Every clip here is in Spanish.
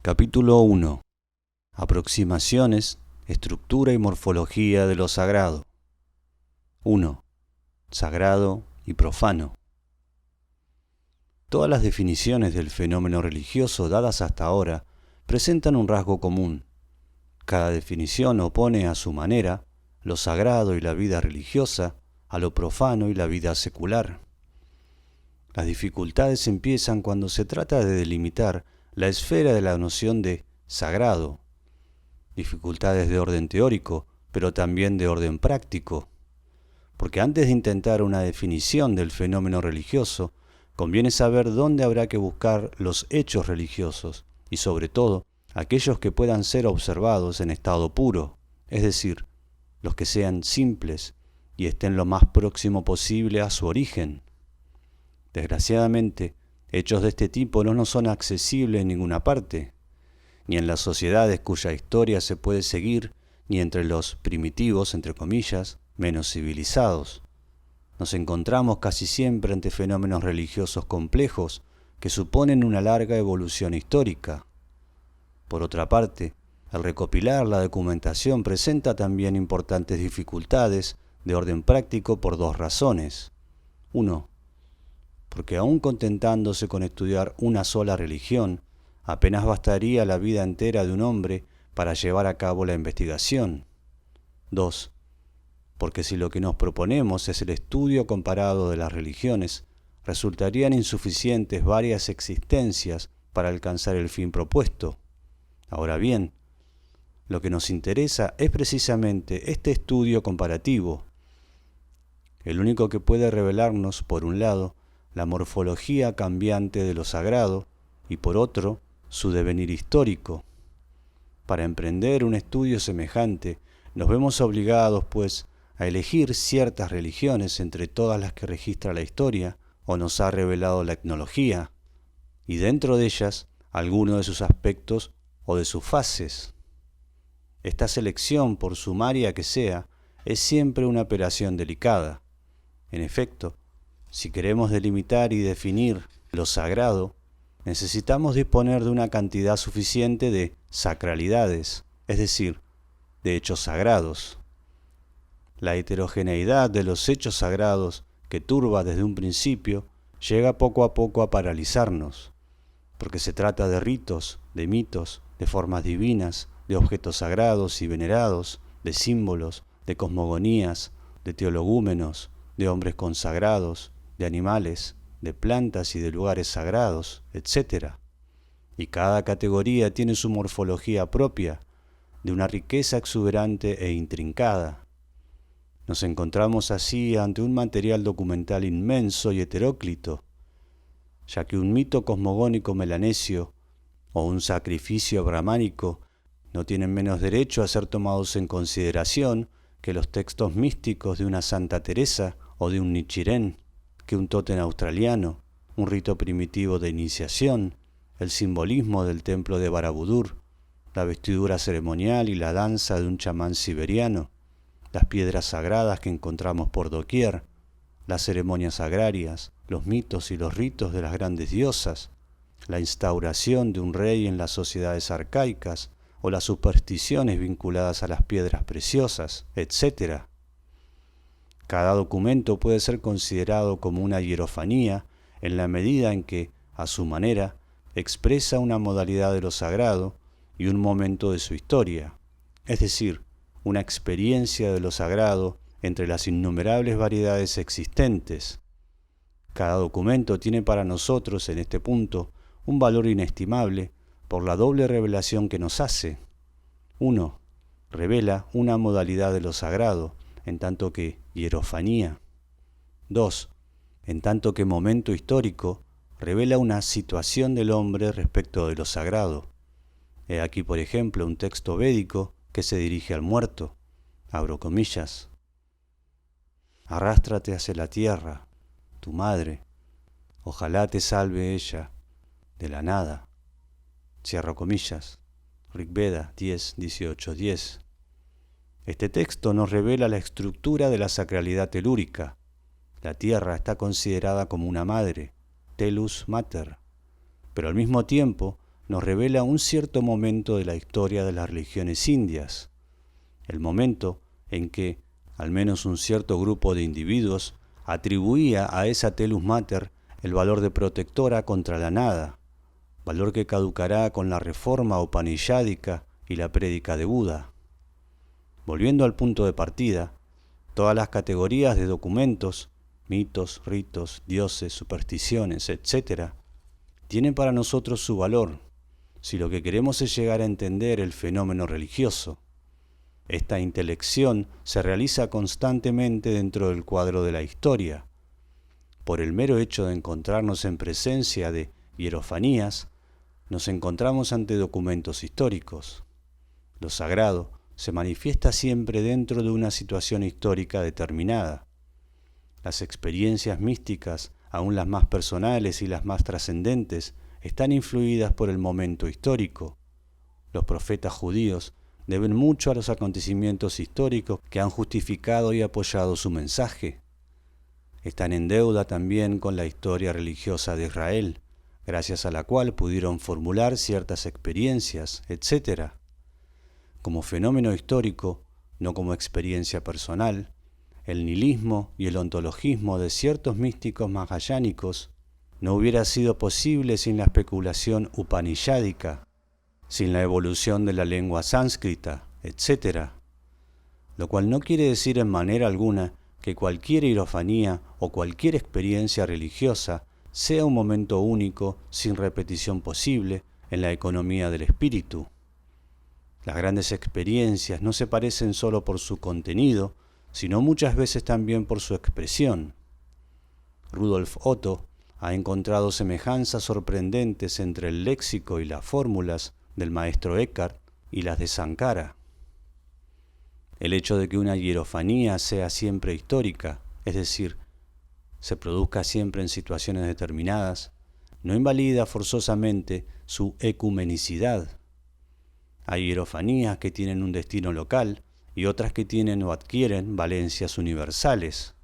Capítulo 1. Aproximaciones, estructura y morfología de lo sagrado. 1. Sagrado y profano. Todas las definiciones del fenómeno religioso dadas hasta ahora presentan un rasgo común. Cada definición opone a su manera lo sagrado y la vida religiosa a lo profano y la vida secular. Las dificultades empiezan cuando se trata de delimitar la esfera de la noción de sagrado. Dificultades de orden teórico, pero también de orden práctico. Porque antes de intentar una definición del fenómeno religioso, conviene saber dónde habrá que buscar los hechos religiosos y sobre todo aquellos que puedan ser observados en estado puro, es decir, los que sean simples y estén lo más próximo posible a su origen. Desgraciadamente, hechos de este tipo no nos son accesibles en ninguna parte, ni en las sociedades cuya historia se puede seguir, ni entre los primitivos, entre comillas, menos civilizados. Nos encontramos casi siempre ante fenómenos religiosos complejos que suponen una larga evolución histórica. Por otra parte, al recopilar la documentación presenta también importantes dificultades de orden práctico por dos razones. 1. Porque aún contentándose con estudiar una sola religión, apenas bastaría la vida entera de un hombre para llevar a cabo la investigación. 2. Porque si lo que nos proponemos es el estudio comparado de las religiones, resultarían insuficientes varias existencias para alcanzar el fin propuesto. Ahora bien, lo que nos interesa es precisamente este estudio comparativo, el único que puede revelarnos, por un lado, la morfología cambiante de lo sagrado y por otro, su devenir histórico. Para emprender un estudio semejante, nos vemos obligados, pues, a elegir ciertas religiones entre todas las que registra la historia o nos ha revelado la etnología, y dentro de ellas, alguno de sus aspectos o de sus fases. Esta selección, por sumaria que sea, es siempre una operación delicada. En efecto, si queremos delimitar y definir lo sagrado, necesitamos disponer de una cantidad suficiente de sacralidades, es decir, de hechos sagrados. La heterogeneidad de los hechos sagrados que turba desde un principio llega poco a poco a paralizarnos, porque se trata de ritos, de mitos, de formas divinas, de objetos sagrados y venerados, de símbolos, de cosmogonías, de teologúmenos, de hombres consagrados, de animales, de plantas y de lugares sagrados, etc. Y cada categoría tiene su morfología propia, de una riqueza exuberante e intrincada. Nos encontramos así ante un material documental inmenso y heteróclito, ya que un mito cosmogónico melanesio o un sacrificio brahmánico no tienen menos derecho a ser tomados en consideración que los textos místicos de una Santa Teresa o de un Nichiren, que un tótem australiano, un rito primitivo de iniciación, el simbolismo del templo de Barabudúr, la vestidura ceremonial y la danza de un chamán siberiano, las piedras sagradas que encontramos por doquier, las ceremonias agrarias, los mitos y los ritos de las grandes diosas, la instauración de un rey en las sociedades arcaicas o las supersticiones vinculadas a las piedras preciosas, etc. Cada documento puede ser considerado como una hierofanía en la medida en que, a su manera, expresa una modalidad de lo sagrado y un momento de su historia, es decir, una experiencia de lo sagrado entre las innumerables variedades existentes. Cada documento tiene para nosotros, en este punto, un valor inestimable por la doble revelación que nos hace. 1. Revela una modalidad de lo sagrado, en tanto que hierofanía. 2. En tanto que momento histórico, revela una situación del hombre respecto de lo sagrado. He aquí, por ejemplo, un texto védico que se dirige al muerto. Abro comillas. Arrástrate hacia la tierra, tu madre. Ojalá te salve ella, de la nada. Cierro comillas. Rigveda 10, 18, 10. Este texto nos revela la estructura de la sacralidad telúrica. La tierra está considerada como una madre, telus mater, pero al mismo tiempo nos revela un cierto momento de la historia de las religiones indias, el momento en que al menos un cierto grupo de individuos atribuía a esa Telus Mater el valor de protectora contra la nada, valor que caducará con la reforma upanishádica y la prédica de Buda. Volviendo al punto de partida, todas las categorías de documentos, mitos, ritos, dioses, supersticiones, etc., tienen para nosotros su valor, si lo que queremos es llegar a entender el fenómeno religioso. Esta intelección se realiza constantemente dentro del cuadro de la historia. Por el mero hecho de encontrarnos en presencia de hierofanías, nos encontramos ante documentos históricos. Lo sagrado se manifiesta siempre dentro de una situación histórica determinada. Las experiencias místicas, aun las más personales y las más trascendentes, están influidas por el momento histórico. Los profetas judíos deben mucho a los acontecimientos históricos que han justificado y apoyado su mensaje. Están en deuda también con la historia religiosa de Israel, gracias a la cual pudieron formular ciertas experiencias, etc. Como fenómeno histórico, no como experiencia personal, el nihilismo y el ontologismo de ciertos místicos mahallánicos no hubiera sido posible sin la especulación upanishádica, sin la evolución de la lengua sánscrita, etc. Lo cual no quiere decir en manera alguna que cualquier hierofanía o cualquier experiencia religiosa sea un momento único, sin repetición posible, en la economía del espíritu. Las grandes experiencias no se parecen solo por su contenido, sino muchas veces también por su expresión. Rudolf Otto ha encontrado semejanzas sorprendentes entre el léxico y las fórmulas del maestro Eckhart y las de Sankara. El hecho de que una hierofanía sea siempre histórica, es decir, se produzca siempre en situaciones determinadas, no invalida forzosamente su ecumenicidad. Hay hierofanías que tienen un destino local y otras que tienen o adquieren valencias universales.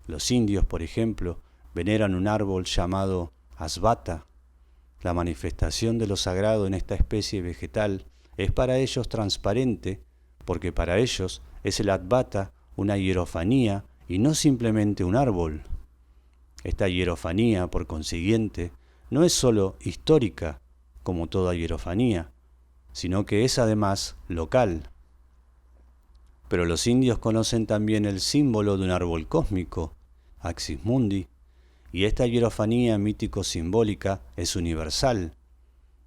Los indios, por ejemplo, veneran un árbol llamado asvata. La manifestación de lo sagrado en esta especie vegetal es para ellos transparente, porque para ellos es el advata una hierofanía y no simplemente un árbol. Esta hierofanía, por consiguiente, no es sólo histórica, como toda hierofanía, sino que es además local. Pero los indios conocen también el símbolo de un árbol cósmico, Axis Mundi, y esta hierofanía mítico-simbólica es universal.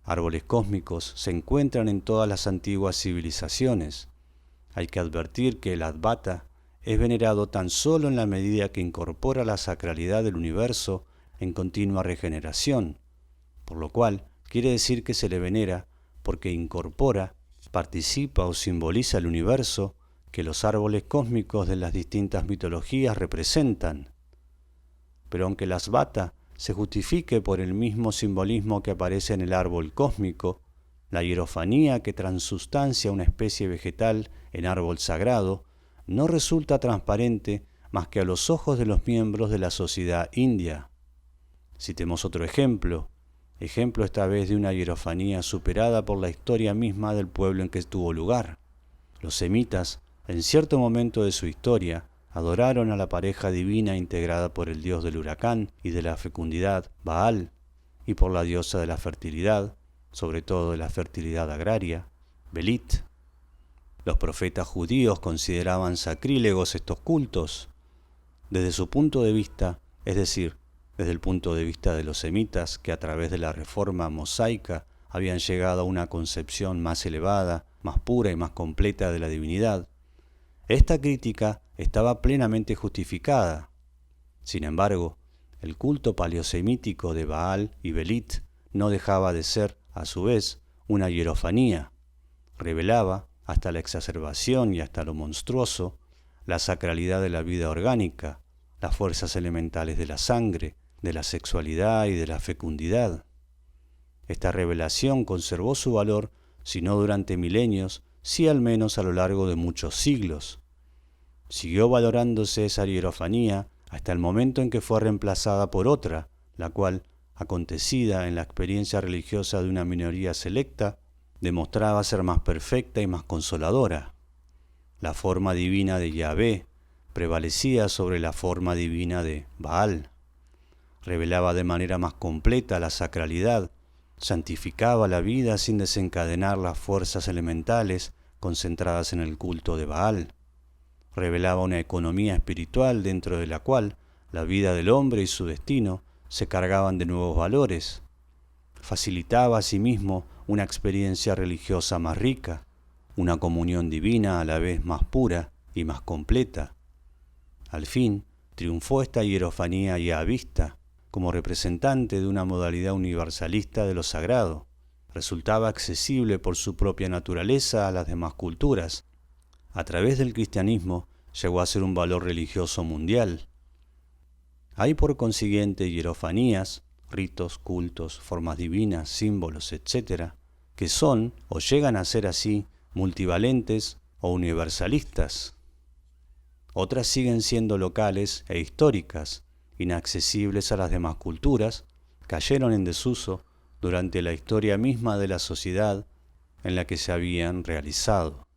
Árboles cósmicos se encuentran en todas las antiguas civilizaciones. Hay que advertir que el Advaita es venerado tan solo en la medida que incorpora la sacralidad del universo en continua regeneración, por lo cual quiere decir que se le venera porque incorpora, participa o simboliza el universo que los árboles cósmicos de las distintas mitologías representan. Pero aunque el Asvata se justifique por el mismo simbolismo que aparece en el árbol cósmico, la hierofanía que transustancia una especie vegetal en árbol sagrado no resulta transparente más que a los ojos de los miembros de la sociedad india. Citemos otro ejemplo esta vez de una hierofanía superada por la historia misma del pueblo en que tuvo lugar. Los semitas, en cierto momento de su historia, adoraron a la pareja divina integrada por el dios del huracán y de la fecundidad, Baal, y por la diosa de la fertilidad, sobre todo de la fertilidad agraria, Belit. Los profetas judíos consideraban sacrílegos estos cultos. Desde su punto de vista, es decir, desde el punto de vista de los semitas, que a través de la reforma mosaica habían llegado a una concepción más elevada, más pura y más completa de la divinidad, esta crítica estaba plenamente justificada. Sin embargo, el culto paleosemítico de Baal y Belit no dejaba de ser, a su vez, una hierofanía. Revelaba, hasta la exacerbación y hasta lo monstruoso, la sacralidad de la vida orgánica, las fuerzas elementales de la sangre, de la sexualidad y de la fecundidad. Esta revelación conservó su valor, si no durante milenios, sí al menos a lo largo de muchos siglos. Siguió valorándose esa hierofanía hasta el momento en que fue reemplazada por otra, la cual, acontecida en la experiencia religiosa de una minoría selecta, demostraba ser más perfecta y más consoladora. La forma divina de Yahvé prevalecía sobre la forma divina de Baal. Revelaba de manera más completa la sacralidad, santificaba la vida sin desencadenar las fuerzas elementales concentradas en el culto de Baal. Revelaba una economía espiritual dentro de la cual la vida del hombre y su destino se cargaban de nuevos valores. Facilitaba asimismo una experiencia religiosa más rica, una comunión divina a la vez más pura y más completa. Al fin, triunfó esta hierofanía yahavista como representante de una modalidad universalista de lo sagrado. Resultaba accesible por su propia naturaleza a las demás culturas. A través del cristianismo llegó a ser un valor religioso mundial. Hay por consiguiente hierofanías, ritos, cultos, formas divinas, símbolos, etc., que son o llegan a ser así multivalentes o universalistas. Otras siguen siendo locales e históricas, inaccesibles a las demás culturas, cayeron en desuso durante la historia misma de la sociedad en la que se habían realizado.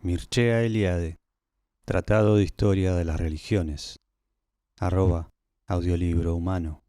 Mircea Eliade, Tratado de Historia de las Religiones, @ Audiolibro Humano.